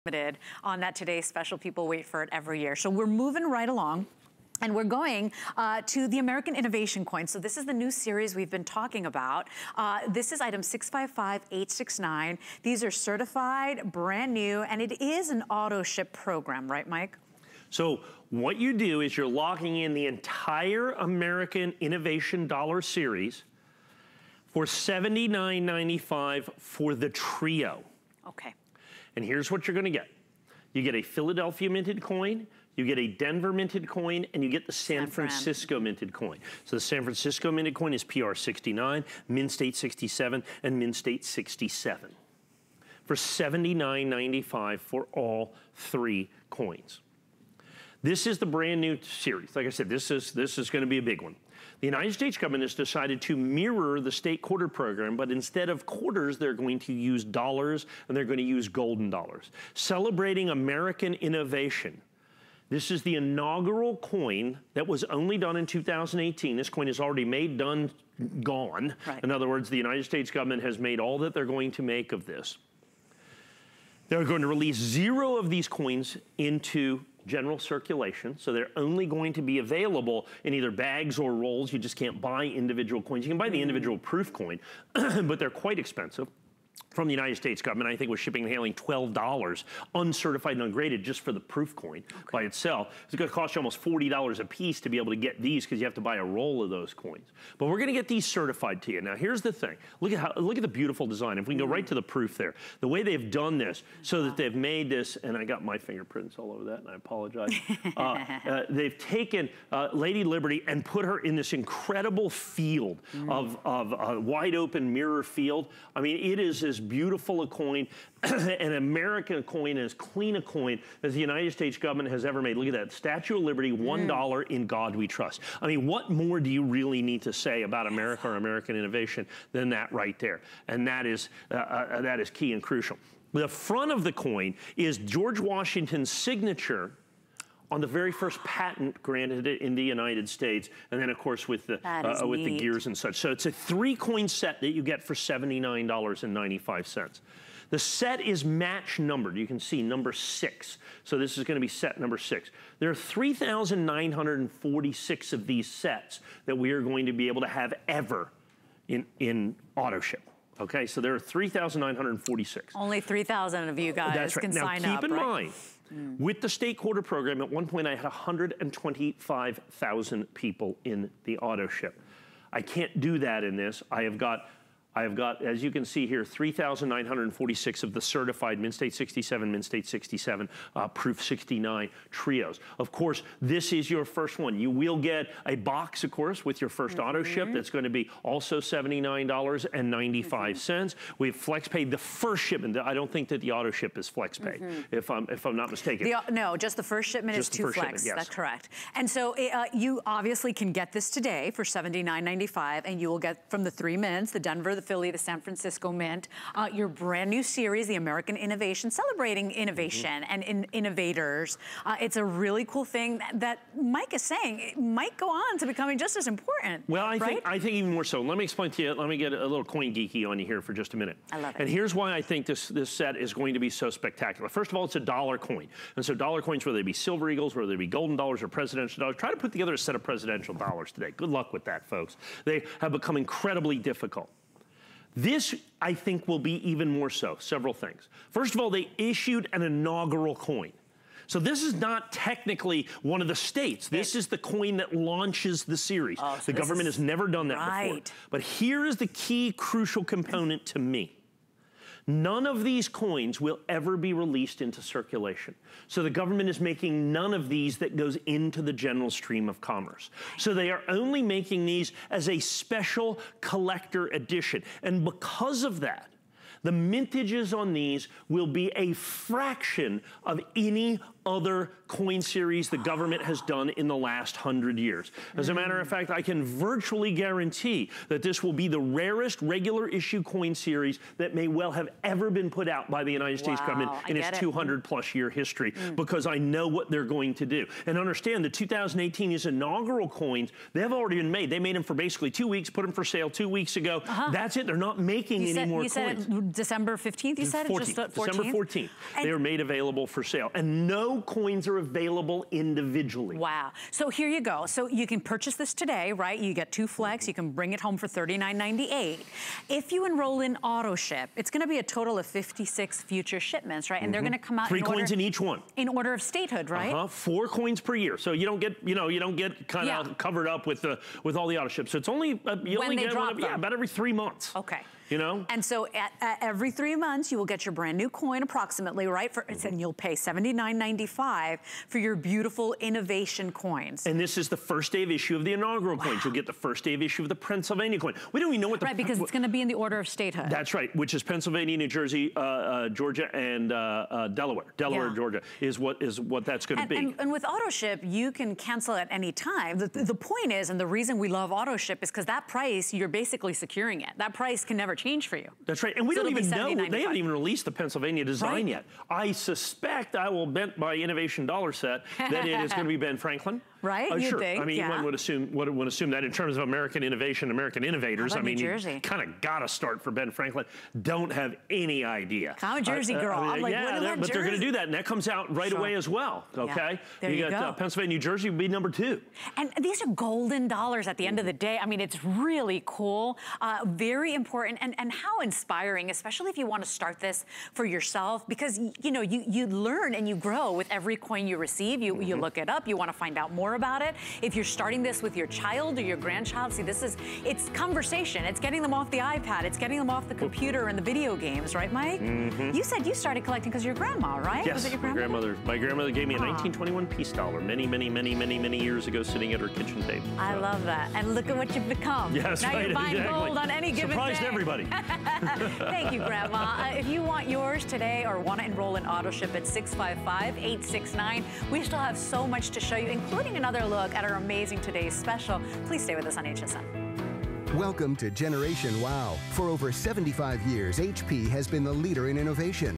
On that today's special. People wait for it every year. So we're moving right along. And we're going to the American Innovation Coin. So this is the new series we've been talking about. This is item 655869. These are certified, brand new, and it is an auto ship program, right, Mike? So what you do is you're locking in the entire American Innovation Dollar Series for $79.95 for the trio. Okay. And here's what you're gonna get. You get a Philadelphia minted coin, you get a Denver minted coin, and you get the San Francisco minted coin. So the San Francisco minted coin is PR69, Mint State 67, and Mint State 67 for $79.95 for all three coins. This is the brand new series. Like I said, this is gonna be a big one. The United States government has decided to mirror the state quarter program, but instead of quarters, they're going to use dollars, and they're going to use golden dollars. Celebrating American innovation. This is the inaugural coin that was only done in 2018. This coin is already made, done, gone. Right. In other words, the United States government has made all that they're going to make of this. They're going to release 0 of these coins into general circulation, so they're only going to be available in either bags or rolls. You just can't buy individual coins. You can buy the individual proof coin, but they're quite expensive. From the United States government, I think was shipping and handling $12, uncertified and ungraded, just for the proof coin by itself. It's gonna cost you almost $40 a piece to be able to get these, because you have to buy a roll of those coins. But we're gonna get these certified to you. Now here's the thing, look at the beautiful design. If we can go right to the proof there, the way they've done this, so that they've made this, and I got my fingerprints all over that, and I apologize. They've taken Lady Liberty and put her in this incredible field of a wide open mirror field. I mean, it is as beautiful a coin, an American coin, as clean a coin as the United States government has ever made. Look at that, Statue of Liberty, $1, in God we trust. I mean, what more do you really need to say about America or American innovation than that right there? And that is key and crucial. The front of the coin is George Washington's signature on the very first patent granted in the United States, and then of course with the gears and such. So it's a 3-coin set that you get for $79.95. The set is match numbered. You can see number 6. So this is going to be set number 6. There are 3,946 of these sets that we are going to be able to have ever in AutoShip. Okay, so there are 3,946. Only 3,000 of you guys can sign up. Keep in mind, with the state quarter program, at one point I had 125,000 people in the AutoShip. I can't do that in this. I have got, as you can see here, 3,946 of the certified Mint State 67, Mint State 67, Proof 69 trios. Of course, this is your first one. You will get a box, of course, with your first auto ship. That's going to be also $79.95. We've flex paid the first shipment. I don't think that the auto ship is flex paid, if I'm not mistaken. No, just the first shipment is 2 flex. Yes. That's correct. And so you obviously can get this today for $79.95, and you will get from the 3 mints, the Denver, the Philly, the San Francisco Mint, your brand new series, the American Innovation, celebrating innovation and innovators. It's a really cool thing that Mike is saying it might go on to becoming just as important. Well, I think even more so. Let me explain to you, let me get a little coin geeky on you here for just a minute. I love it. And here's why I think this set is going to be so spectacular. First of all, it's a dollar coin. And so dollar coins, whether they be silver eagles, whether they be golden dollars or presidential dollars, try to put together a set of presidential dollars today. Good luck with that, folks. They have become incredibly difficult. This, I think, will be even more so. Several things. First of all, they issued an inaugural coin. So this is not technically one of the states. This is the coin that launches the series. Oh, so the government has never done that before. But here is the key crucial component to me. None of these coins will ever be released into circulation. So the government is making none of these that goes into the general stream of commerce. So they are only making these as a special collector edition. And because of that, the mintages on these will be a fraction of any other coin series the government has done in the last 100 years. As a matter of fact, I can virtually guarantee that this will be the rarest regular issue coin series that may well have ever been put out by the United States government in its 200+ year history, because I know what they're going to do. And understand the 2018 is inaugural coins. They've already been made. They made them for basically 2 weeks, put them for sale 2 weeks ago. That's it. They're not making any more coins. You said December 15th, you said? 14th, December 14th. They are made available for sale. And no coins are available individually. Wow. So here you go. So you can purchase this today, right? You get 2 flex. You can bring it home for $39.98. If you enroll in AutoShip, it's going to be a total of 56 future shipments, right? And they're going to come out 3 coins in each one. In order of statehood, right? 4 coins per year. So you don't get, you don't get kind of covered up with all the AutoShip. So it's only, you only get one, about every 3 months. Okay. You know? And so at every 3 months, you will get your brand new coin approximately, right? And you'll pay $79.95 for your beautiful innovation coins. And this is the first day of issue of the inaugural coins. You'll get the first day of issue of the Pennsylvania coin. We don't even know what the... Right, because it's going to be in the order of statehood. That's right, which is Pennsylvania, New Jersey, Georgia, and Delaware. Delaware, Georgia is what that's going to be. And with AutoShip, you can cancel at any time. The point is, and the reason we love AutoShip is because that price, you're basically securing it. That price can never change for you. That's right, and we don't even know, they haven't even released the Pennsylvania design yet. I suspect, I will bet my innovation dollar set that it is going to be Ben Franklin. Right, you'd sure. think, I mean, one would assume that in terms of American innovation, American innovators. I mean, New you kind of got to start for Ben Franklin. Don't have any idea. I'm a Jersey girl. I'm like, but they're going to do that, and that comes out right away as well. Okay, there you got Pennsylvania, New Jersey would be number 2. And these are golden dollars at the end of the day. I mean, it's really cool, very important, and how inspiring, especially if you want to start this for yourself, because you learn and you grow with every coin you receive. You look it up. You want to find out more about it. If you're starting this with your child or your grandchild, see, it's conversation. It's getting them off the iPad. It's getting them off the computer and the video games, right, Mike? You said you started collecting because of your grandma, right? Yes, was it your grandmother? My grandmother gave me a 1921 peace dollar many years ago, sitting at her kitchen table. So. I love that. And look at what you've become. Yes, now you're buying gold on any given day. Surprised everybody. Thank you, Grandma. If you want yours today or want to enroll in AutoShip at 655-869, we still have so much to show you, including another look at our amazing today's special. Please stay with us on HSN. Welcome to Generation Wow. For over 75 years, HP has been the leader in innovation.